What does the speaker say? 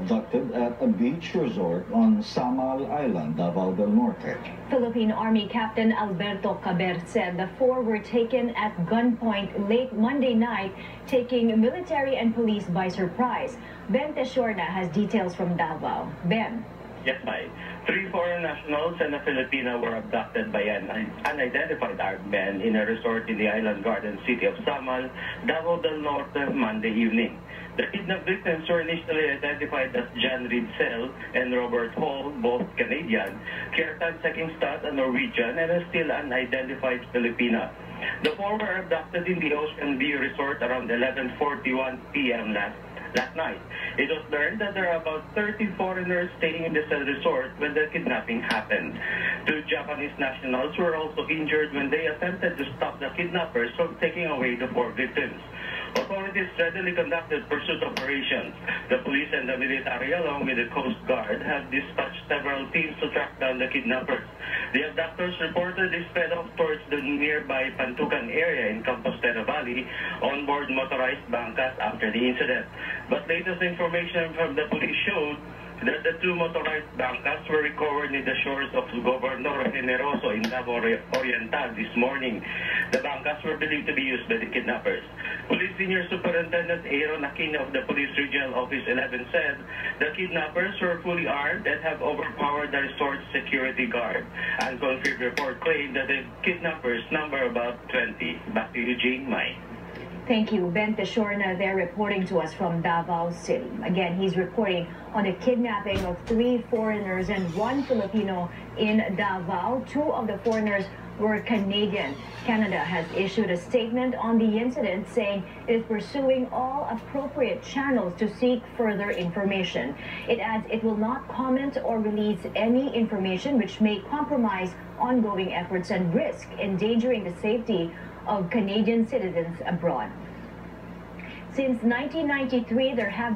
abducted at a beach resort on Samal Island, Davao del Norte. Philippine Army Captain Alberto Caber said the four were taken at gunpoint late Monday night, taking military and police by surprise. Ben Teshorna has details from Davao. Ben. Yes, Mai. 3 foreign nationals and a Filipino were abducted by an unidentified armed man in a resort in the island garden city of Samal, Davao del Norte, Monday evening. The kidnapped victims were initially identified as Jan Ridsel and Robert Hall, both Canadian, Kjartan Sekingstad, a Norwegian, and a still unidentified Filipina. The four were abducted in the Ocean View Resort around 11:41 p.m. last night. It was learned that there are about 30 foreigners staying in the resort when the kidnapping happened. 2 Japanese nationals were also injured when they attempted to stop the kidnappers from taking away the 4 victims. Authorities readily conducted pursuit operations. The police and the military, along with the Coast Guard, have dispatched several teams to track down the kidnappers. The abductors reportedly sped off towards the nearby Pantukan area in Compostela Valley on board motorized bangkas after the incident. But latest information from the police showed that the 2 motorized bangkas were recovered near the shores of Gobernador Generoso in Davao Oriental this morning. The bangkas were believed to be used by the kidnappers. Police Senior Superintendent Aaron Aquino of the Police Regional Office 11 said the kidnappers were fully armed and have overpowered the resort's security guard. Unconfirmed report claimed that the kidnappers number about 20. Back to you, Jane Mai. Thank you. Ben Teshorna there reporting to us from Davao City. Again, he's reporting on the kidnapping of 3 foreigners and 1 Filipino in Davao. 2 of the foreigners were Canadian. Canada has issued a statement on the incident saying it is pursuing all appropriate channels to seek further information. It adds it will not comment or release any information which may compromise ongoing efforts and risk endangering the safety of Canadian citizens abroad. Since 1993, there have